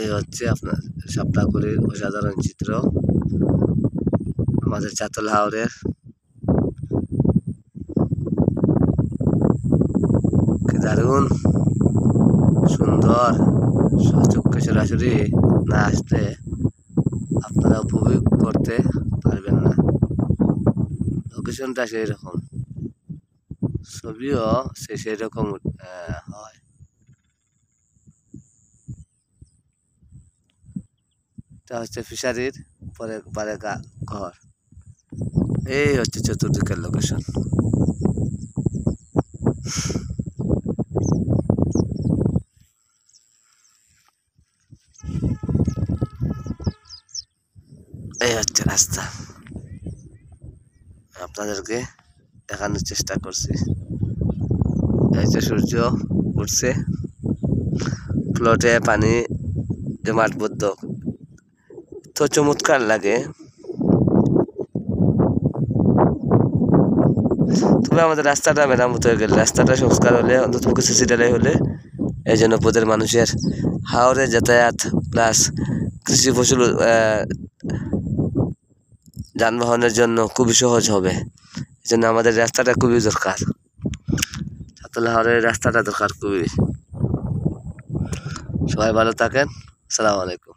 এই হচ্ছে আপনার সপ্তাহপুরীর অসাধারণ চিত্র আমাদের চাতল হাওরের। কি দারুণ সুন্দর, সচক্ষে সরাসরি না আসলে আপনারা উপভোগ করতে পারবেন না। লোকেশনটা সেই রকম, ছবিও সেই রকম হয়। এটা হচ্ছে ফিশারির পরে ঘর। এই হচ্ছে চতুর্দিকের লোকেশন। এই হচ্ছে রাস্তা, আপনাদেরকে দেখানোর চেষ্টা করছি। এই যে সূর্য উঠছে, প্লটে পানি জমাটবদ্ধ, তো চমৎকার লাগে। তবে আমাদের রাস্তাটা মেরামত হয়ে গেলে, রাস্তাটা সংস্কার হলে, অন্তত সিসি ঢালাই হলে এই জনপদের মানুষের হাওরে যাতায়াত প্লাস কৃষি ফসল যানবাহনের জন্য খুবই সহজ হবে। এই জন্য আমাদের রাস্তাটা খুবই দরকার, চাতল হাওরের রাস্তাটা দরকার খুবই। সবাই ভালো থাকেন, আসসালামু আলাইকুম।